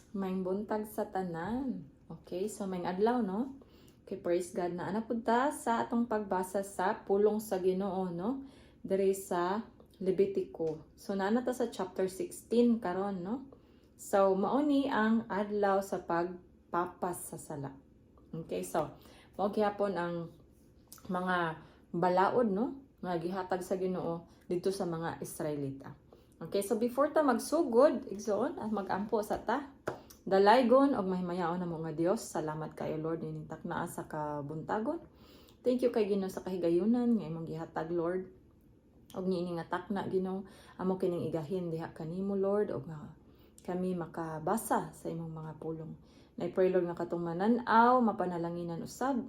May buntag sa tanan. Okay, so may adlaw, no? Okay, praise God na anapunta sa atong pagbasa sa pulong sa Ginoo, no? Diri sa Levitico. So naana ta sa chapter 16 karon, no? So mauni ang adlaw sa pagpapas sa sala. Okay, so mao gyapon ang mga balaod, no? Nga gihatag sa Ginoo dito sa mga Israelita. Okay, so before ta magsugod, igsoon at magampo sa ta, dalaygon og mahimayaon na mo nga Dios. Salamat kayo Lord ining taknaa sa kabuntagon. Thank you kay Ginoo sa kahigayunan nga imong gihatag Lord. Og niini nga takna Ginoo amo kining igahin diha kanimo Lord og nga kami makabasa sa imong mga pulong. I pray Lord nga katong manan-aw mapanalanginan usab.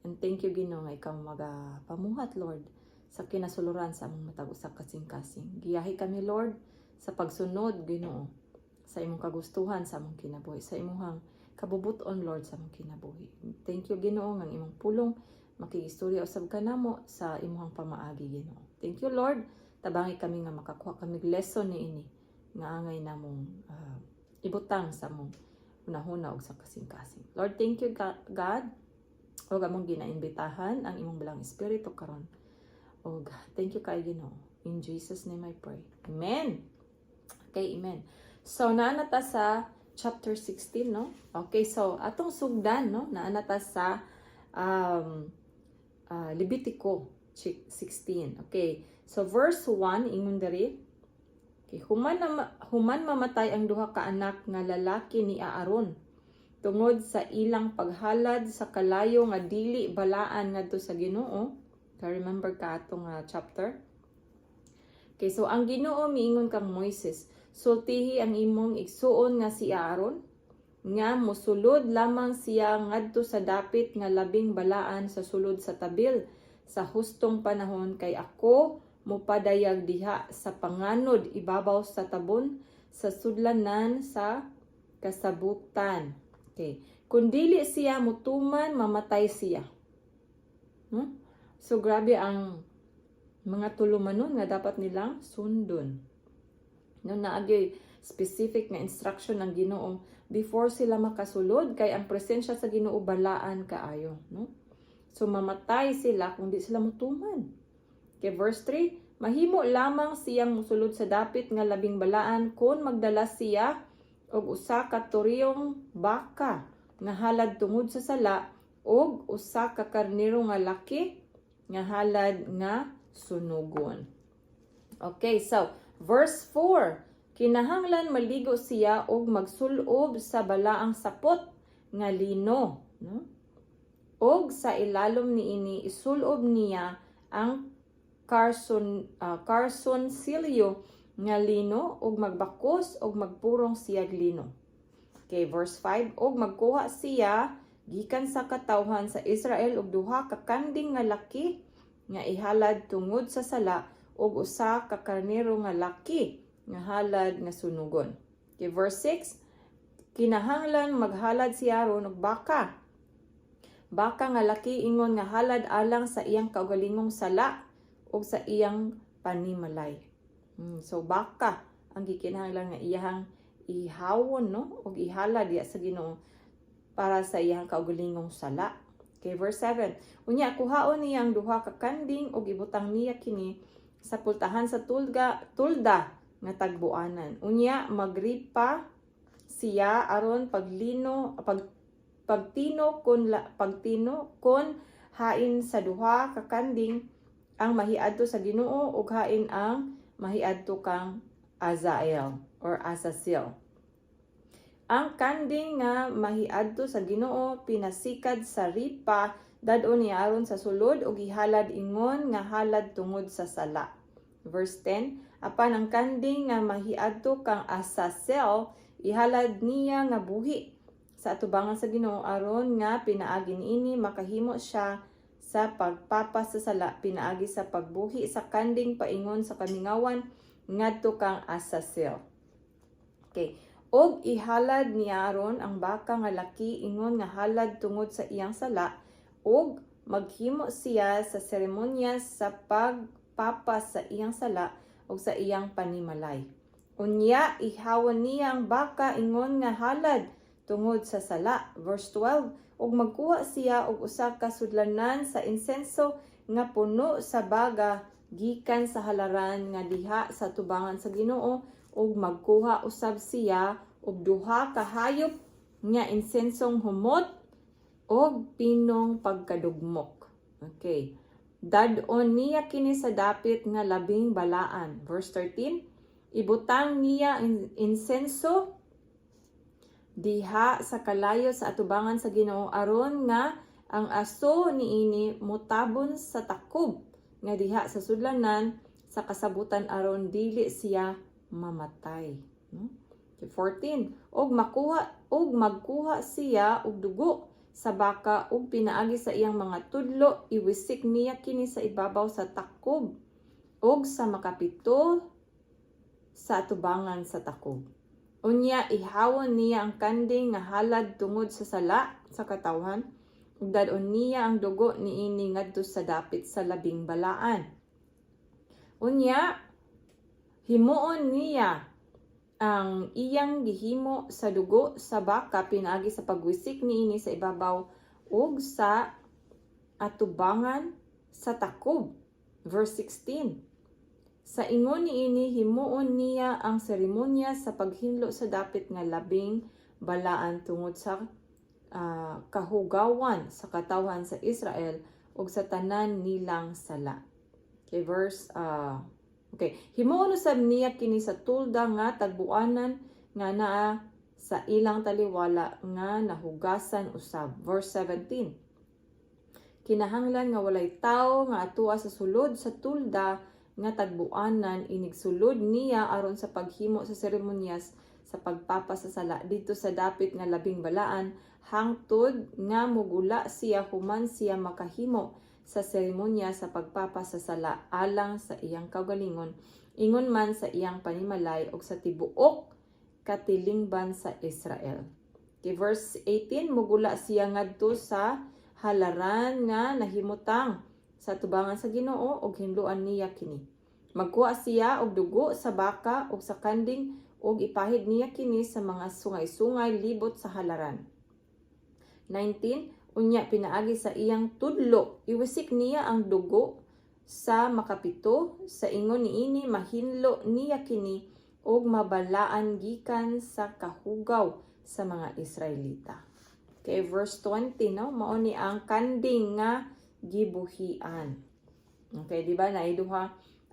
And thank you Ginoo nga ikaw magapamuhat Lord sa kinasuluran sa among matag usa kasing-kasing. Giyahi kami Lord sa pagsunod Ginoo sa imong kagustuhan sa among kinabuhi, sa imong kabubuton Lord sa among kinabuhi. Thank you Ginoo nga imong pulong makiistorya usab kanamo sa imong pamaagi Ginoo. Thank you Lord, tabangi kami nga makakuha kami lesson niini nga angay namong ibutang sa among hunahuna og sa kasing-kasing. Lord, thank you God og among ginaimbitahan ang imong balang espiritu karon. Og thank you kay Ginoo. In Jesus name I pray. Amen. Okay, amen. So, naana ta sa chapter 16, no? Okay, so, atong sugdan, no? Naana ta sa Levitico 16. Okay, so verse 1, ingon diri. Okay, human mamatay ang duha ka anak nga lalaki ni Aaron tungod sa ilang paghalad sa kalayo nga dili balaan ngadto sa Ginoo. Remember ka atong chapter? Okay, so ang Ginoo miingon kang Moises, sultihi ang imong igsuon nga si Aaron, nga mosulod lamang siya ngadto sa dapit nga labing balaan sa sulod sa tabil sa hustong panahon kay ako mopadayag diha sa panganod ibabaw sa tabon sa sudlanan sa kasabutan. Okay, kung dili siya mutuman, mamatay siya. So grabe ang mga tulumanon nga dapat nilang sundon. No, naagay specific na instruction ng Ginoo before sila makasulod kay ang presensya sa Ginoo balaan kaayo, no? So mamatay sila kung di sila mutuman. Kay verse 3, mahimo lamang siyang musulod sa dapit nga labing balaan kung magdala siya og usa ka turyong baka nga halad tungod sa sala og usa ka karnero nga laki nga halad nga sunugon. Okay, so verse 4, kinahanglan maligo siya og magsulob sa balaang sapot nga lino, no? Og sa ilalom niini isulob niya ang carson-silyo nga lino og magbakos og magpurong siyag lino. Okay, verse 5, og magkuha siya gikan sa katawhan sa Israel og duha ka kanding nga laki nga ihalad tungod sa sala og usa ka karnero nga laki nga halad nga sunugon. Okay, verse 6, kinahanglan maghalad si Aaron og baka nga laki ingon nga halad alang sa iyang kaugalingong sala og sa iyang panimalay. So baka ang gikinahanglan nga iyang ihawon, no, og ihalad diya sa Ginoo para sa iyang kaugalingong sala. Okay, verse 7. Unya kuhaon niya ang duha ka kanding ug ibutang niya kini sa pultahan sa tulda nga tagbuanan. Unya magripa siya aron pagtino kon hain sa duha ka kanding ang mahiadto sa Ginoo ug hain ang mahiadto kang Azazel or Azazel. Ang kanding nga mahiadto sa Ginoo pinasikad sa ripa dadon ni Aaron sa sulod ug ihalad ingon nga halad tungod sa sala. Verse 10, apan ang kanding nga mahiadto kang Azazel ihalad niya nga buhi sa atubangan sa Ginoo aron nga pinaagi niini makahimo siya sa pagpapas sa sala pinaagi sa pagbuhi sa kanding paingon sa kamingawan ngadto kang Azazel. Okay. Og ihalad ni Aaron ang baka nga laki ingon nga halad tungod sa iyang sala og maghimo siya sa seremonya sa pagpapas sa iyang sala o sa iyang panimalay. Unya ihawan niya ang baka ingon nga halad tungod sa sala. Verse 12, ug magkuha siya og usa ka sudlanan sa insenso nga puno sa baga gikan sa halaran nga diha sa tubangan sa Ginoo, ug magkuha usab siya og duha ka hayop nga insensong humot og pinong pagkadugmok. Okay. Dadon niya kini sa dapit nga labing balaan. Verse 13, ibutang niya insenso diha sa kalayo sa atubangan sa Ginoo aron nga ang aso niini mutabon sa takob nga diha sa sudlanan sa kasabutan aron dili siya mamatay. No? 14, og magkuha siya og dugo sa baka ug pinaagi sa iyang mga tudlo, iwisik niya kini sa ibabaw sa takob ug sa makapito sa atubangan sa takob. Unya ihawon niya ang kanding nga halad tungod sa sala sa katawhan, ug dadon niya ang dugo niini ngadto sa dapit sa labing balaan. Unya himuon niya ang iyang gihimo sa dugo sa baka pinaagi sa pagwisik niini sa ibabaw ug sa atubangan sa takob. Verse 16, sa ingon niini himuon niya ang seremonya sa paghinlo sa dapit nga labing balaan tungod sa kahugawan sa katawhan sa Israel ug sa tanan nilang sala. Okay, verse himuon usab niya kini sa tulda nga tagbuanan nga naa sa ilang taliwala nga nahugasan usab. Verse 17, kinahanglan nga walay tawo nga atua sa sulod sa tulda nga tagbuanan, inig sulod niya aron sa paghimo sa seremonyas sa pagpapasasala dito sa dapit nga labing balaan, hangtod nga mugula siya human siya makahimo sa seremonya sa pagpapasasala alang sa iyang kaugalingon, ingon man sa iyang panimalay ug sa tibuok katilingban sa Israel. Okay, verse 18, mugula siya ngadto sa halaran nga nahimutang sa tubangan sa Ginoo ug hinluan niya kini. Magkuha siya og dugo sa baka ug sa kanding ug ipahid niya kini sa mga sungay-sungay libot sa halaran. 19, unya pinaagi sa iyang tudlo, iwisik niya ang dugo sa makapito, sa ingon niini mahinlo niya kini ug mabalaan gikan sa kahugaw sa mga Israelita. Okay, verse 20, no? Mao ni ang kanding nga gibuhian. Okay, di ba? Naiduha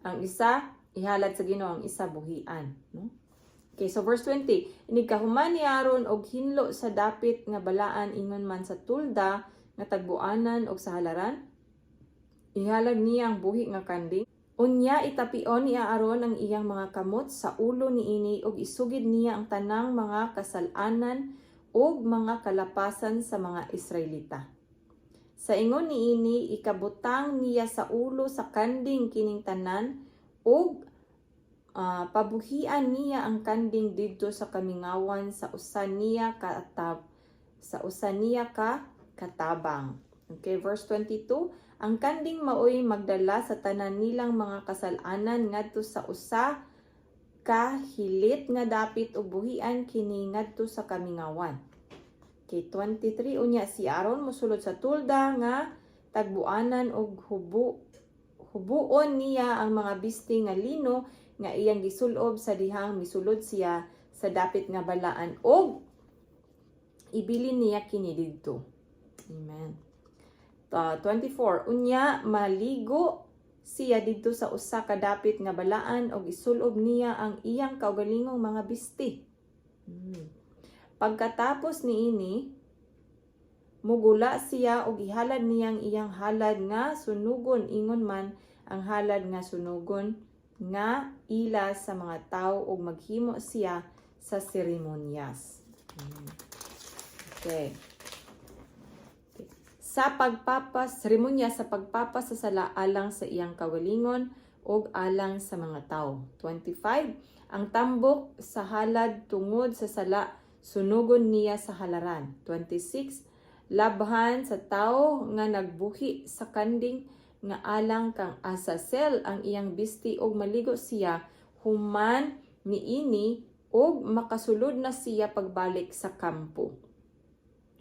ang isa ihalad sa Ginoo, ang isa buhian, no? Okay, so verse 20, inig kahuman ni Aaron og hinlo sa dapit nga balaan ingon man sa tulda nga tagbuanan og sa halaran, ihalad niya ang buhi nga kanding. Unya itapion ni Aaron ang iyang mga kamot sa ulo niini ug isugid niya ang tanang mga kasalanan ug mga kalapasan sa mga Israelita. Sa ingon niini ikabutang niya sa ulo sa kanding kining tanan ug pabuhian niya ang kanding didto sa kamingawan sa usa niya ka katabang. Okay, verse 22, ang kanding maoy magdala sa tanan nilang mga kasalanan ngadto sa usa ka hilit nga dapit ug buhian kini ngadto sa kamingawan. Okay, 23, unya si Aaron mosulod sa tulda nga tagbuanan ug hubuon niya ang mga bisti nga lino nga iyang gisulob sa dihang misulod siya sa dapit nga balaan og ibilin niya kini didto. Amen. 24, unya maligo siya didto sa usa ka dapit nga balaan og isulob niya ang iyang kaugalingong mga bisti. Pagkatapos niini mugula siya og ihalad niyang iyang halad nga sunugon, ingon man ang halad nga sunugon nga ila sa mga tao ug maghimo siya sa seremonyas. Okay. Sa seremonya sa pagpapasasala alang sa iyang kawalingon ug alang sa mga tao. 25, ang tambok sa halad tungod sa sala sunugon niya sa halaran. 26, labhan sa tao nga nagbuhi sa kanding nga alang kang Azazel ang iyang bisti og maligo siya human niini ug makasulod na siya pagbalik sa kampo.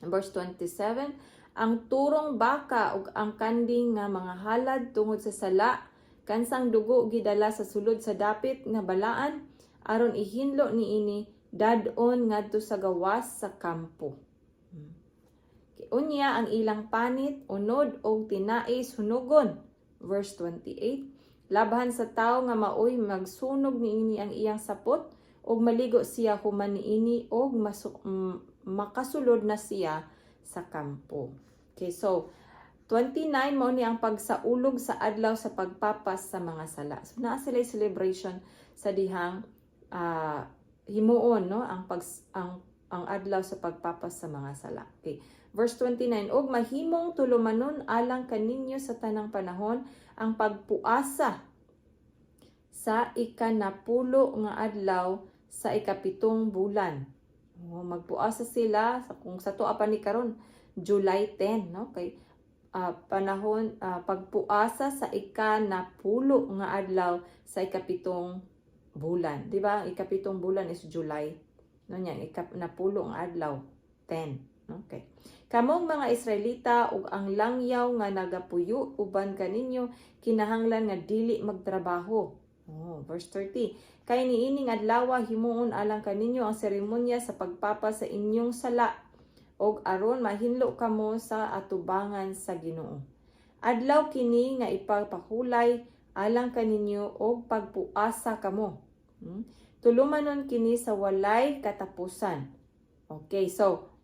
Verse 27, ang turong baka ug ang kanding nga mga halad tungod sa sala kansang dugo gidala sa sulod sa dapit nga balaan aron ihinlo niini dadon ngadto sa gawas sa kampo. Unya ang ilang panit unod og tinais hunugon. Verse 28, labahan sa tawo nga maoy magsunog niini ang iyang sapot ug maligo siya human niini ug makasulod na siya sa kampo. Okay, so 29 mao ni ang pagsaulog sa adlaw sa pagpapas sa mga sala. So naa sila celebration sa dihang himuon, no, ang adlaw sa pagpapas sa mga sala. Okay. Verse 29, og mahimong tulumanon alang kaninyo sa tanang panahon ang pagpuasa sa ikanapulo nga adlaw sa ikapitong bulan. Magpuasa sila kung sa tuwa pa ni karon July 10, no, kay panahon pagpuasa sa ikanapulo nga adlaw sa ikapitong bulan, di ba? Ikapitong bulan is July, no, nya ikanapulo nga adlaw 10. Okay. Kamong mga Israelita ug ang langyaw nga nagapuyo uban kaninyo kinahanglan nga dili magtrabaho. Verse 30. Kay niining adlaw himuon alang kaninyo ang seremonya sa pagpapa sa inyong sala og aron mahinlo kamo sa atubangan sa Ginoo. Adlaw kini nga ipapahulay alang kaninyo og pagpuasa kamo. Tulumanon kini sa walay katapusan. Okay, so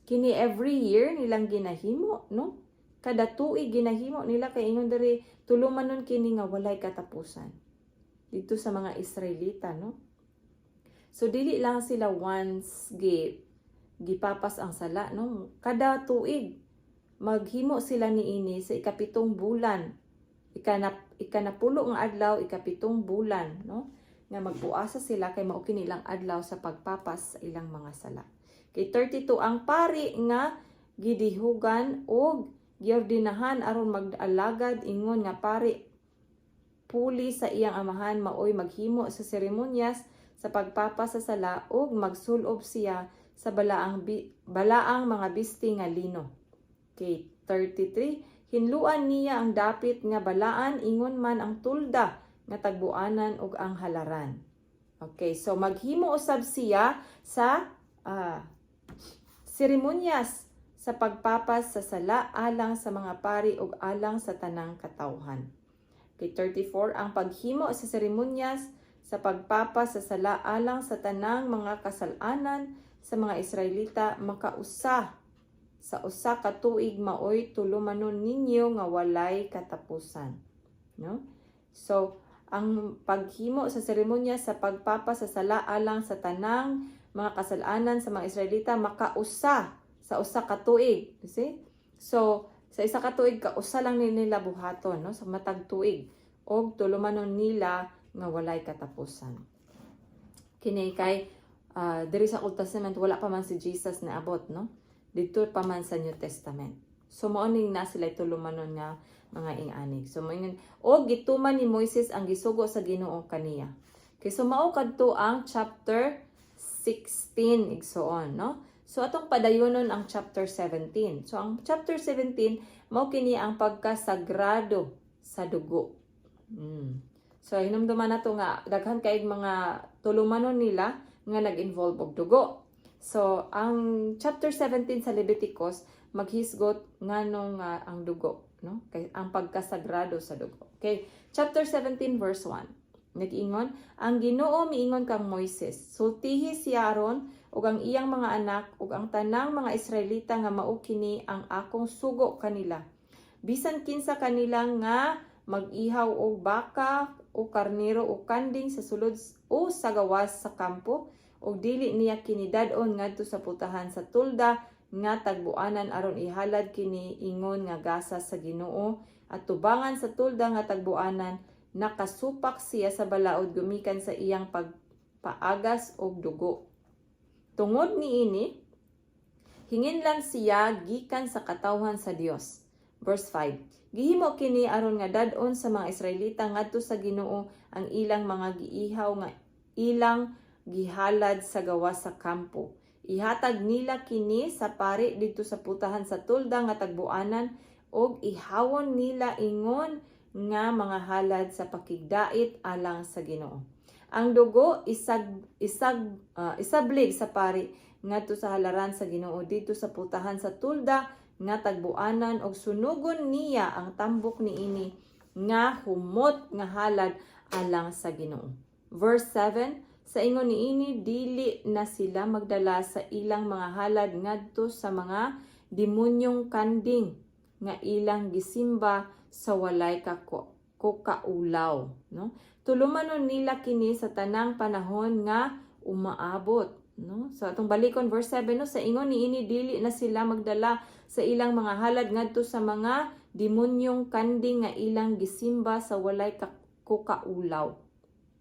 kini every year nilang ginahimo, no? Kada tuig ginahimo nila kay ingon diri tulumanon kini nga walay katapusan. Dito sa mga Israelita, no? So dili lang sila once gipapas ang sala, no? Kada tuig maghimo sila niini sa ikapitong bulan. Ikanapulo nga adlaw ikapitong bulan, no? Nga magpuasa sila kay mao kini ilang adlaw sa pagpapas sa ilang mga sala. Kay 32 ang pari nga gidihugan o giordinahan aron mag-alagad ingon nga pari puli sa iyang amahan maoy maghimo sa seremonyas sa pagpapa sa sala ug magsulob siya sa balaang mga bisti nga lino. Okay, 33 hinluan niya ang dapit nga balaan ingon man ang tulda nga tagbuanan ug ang halaran. Okay, so maghimo usab siya sa seremonyas sa pagpapas sa sala alang sa mga pari ug alang sa tanang katawhan. Kay 34 ang paghimo sa seremonyas sa pagpapas sa sala alang sa tanang mga kasalanan sa mga Israelita makausa sa usa ka tuig maoy tulumanon ninyo nga walay katapusan, no? So ang paghimo sa seremonyas sa pagpapas sa sala alang sa tanang mga kasalanan sa mga Israelita makausa sa usa ka tuig. You see? So, sa isa ka tuig kausa lang nila buhaton, no? Sa matag tuig og tulumanon nila nga walay katapusan. Kini kay diri sa Old Testament wala pa man si Jesus na abot, no? Dito pa man sa New Testament. So mao ning na sila tulumanon nga mga ing-anig. So moingon og gituman ni Moises ang gisugo sa Ginoo kaniya. Kay so mao kadto ang chapter 16 igsoon, no? So atong padayonon ang chapter 17. So ang chapter 17 mao kini ang pagkasagrado sa dugo. So hinumduman nato nga daghan kay mga tulumanon nila nga nag-involve og dugo. So ang chapter 17 sa Leviticus maghisgot nganong ang dugo, no? Kay ang pagkasagrado sa dugo. Okay, chapter 17 verse 1. Nag-ingon, ang Ginoo miingon kang Moises, sultihi si Aaron ug ang iyang mga anak ug ang tanang mga Israelita nga mao kini ang akong sugo kanila. Bisan kinsa kanila nga mag-ihaw og baka o karnero o kanding sa sulod o sa gawas sa kampo ug dili niya kini dadon ngadto sa putahan sa tulda nga tagbuanan aron ihalad kini ingon nga gasa sa Ginoo at tubangan sa tulda nga tagbuanan nakasupak siya sa balaod gumikan sa iyang pagpaagas og dugo. Tungod niini, hinginlan siya gikan sa katawhan sa Dios. Verse 5. Gihimo kini aron nga dadon sa mga Israelita ngadto sa Ginoo ang ilang mga giihaw nga ilang gihalad sa gawas sa kampo. Ihatag nila kini sa pari dito sa putahan sa tulda nga tagbuanan og ihawon nila ingon nga mga halad sa pakigdait alang sa Ginoo. Ang dugo isablig sa pari ngadto sa halaran sa Ginoo dito sa putahan sa tulda nga tagbuanan og sunugon niya ang tambok niini nga humot nga halad alang sa Ginoo. Verse 7, sa ingon niini dili na sila magdala sa ilang mga halad ngadto sa mga demonyong kanding nga ilang gisimba sa walay kaulaw, no? Tulumanon nila kini sa tanang panahon nga umaabot, no? So atong balikon verse 7, no, sa ingon niini dili na sila magdala sa ilang mga halad ngadto sa mga demonyong kanding nga ilang gisimba sa walay kaulaw.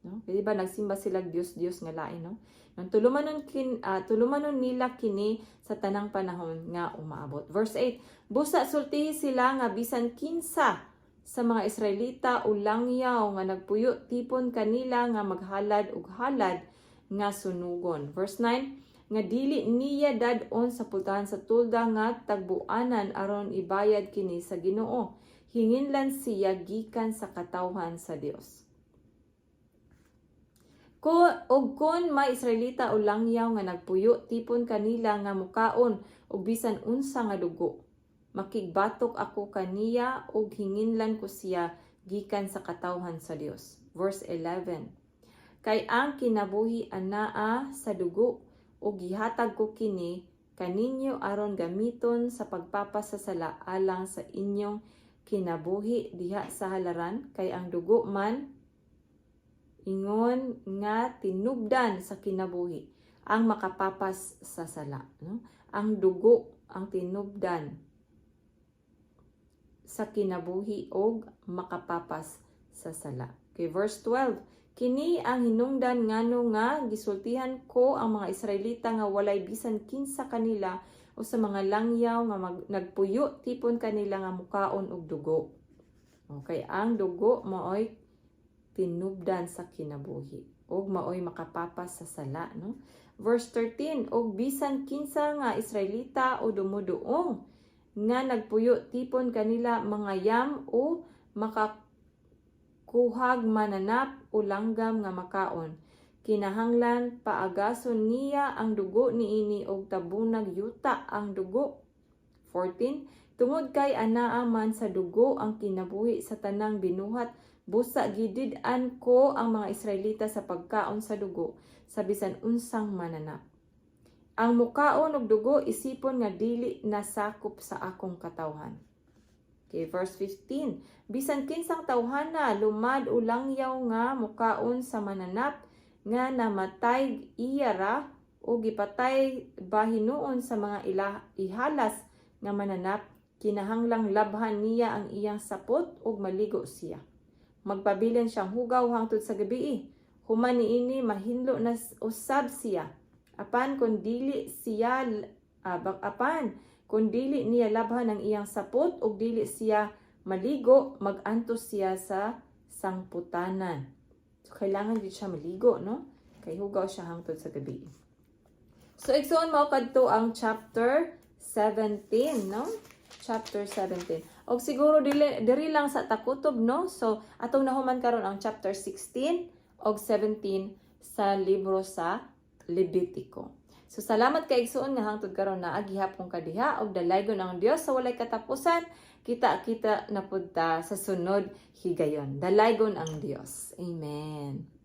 No? Di ba nagsimba sila Dios nga lain, no? Nang tulumanon nila kini sa tanang panahon nga umaabot. Verse 8, busa sultihi sila nga bisan kinsa sa mga Israelita o langyaw nga nagpuyo tipon kanila nga maghalad og halad nga sunugon. Verse 9, nga dili niya dadon sa pultahan sa tulda nga tagbuanan aron ibayad kini sa Ginoo. Hinginlan siya gikan sa katawhan sa Dios. Kung may Israelita o langyaw nga nagpuyo tipon kanila nga mukaon og bisan unsa nga dugo, makigbatok ako kaniya og hinginlan ko siya gikan sa katawhan sa Dios. Verse 11, kay ang kinabuhi anaa sa dugo og gihatag ko kini kaninyo aron gamiton sa pagpapasasala alang sa inyong kinabuhi diha sa halaran, kay ang dugo man ingon nga tinubdan sa kinabuhi ang makapapas sa sala, no? Ang dugo ang tinubdan sa kinabuhi og makapapas sa sala. Okay, verse 12, kini ang hinungdan ngano nga gisultihan ko ang mga Israelita nga walay bisan kinsa kanila o sa mga langyaw nga nagpuyo tipon kanila nga mukaon og dugo. Okay, ang dugo maoy tinubdan sa kinabuhi og maoy makapapas sa sala, no? Verse 13, og bisan kinsa nga Israelita o dumuduong nga nagpuyo tipon kanila mga yam o makakuhag mananap o langgam nga makaon, kinahanglan paagason niya ang dugo niini og tabunag yuta ang dugo. 14, tungod kay anaa man sa dugo ang kinabuhi sa tanang binuhat, busa gidid-an ko ang mga Israelita sa pagkaon sa dugo sa bisan unsang mananap. Ang mukaon og dugo isipon nga dili nasakop sa akong katawhan. Okay, verse 15. Bisan kinsang tawhana lumad o langyaw nga mukaon sa mananap nga namatay iya ra o gipatay bahinuon sa mga ihalas nga mananap, kinahanglang labhan niya ang iyang sapot ug maligo siya. Magpabilin siyang hugaw hangtod sa gabii. Human niini mahinlo na usab siya. Apan kung dili niya labhan ang iyang sapot ug dili siya maligo, magantos siya sa sangputanan. So kailangan gid siya maligo, no? Kay hugaw siya hangtod sa gabii. So igsoon mao kadto ang chapter 17, no? Chapter 17. Og siguro diri lang sa takutob, no? So atong nahuman karon ang chapter 16 og 17 sa libro sa Levitico. So salamat kay igsoon nga hangtod karon na agihapon kadiha og dalaygon ang Dios sa walay katapusan. Kita na pud ta sa sunod higayon. Dalaygon ang Dios. Amen.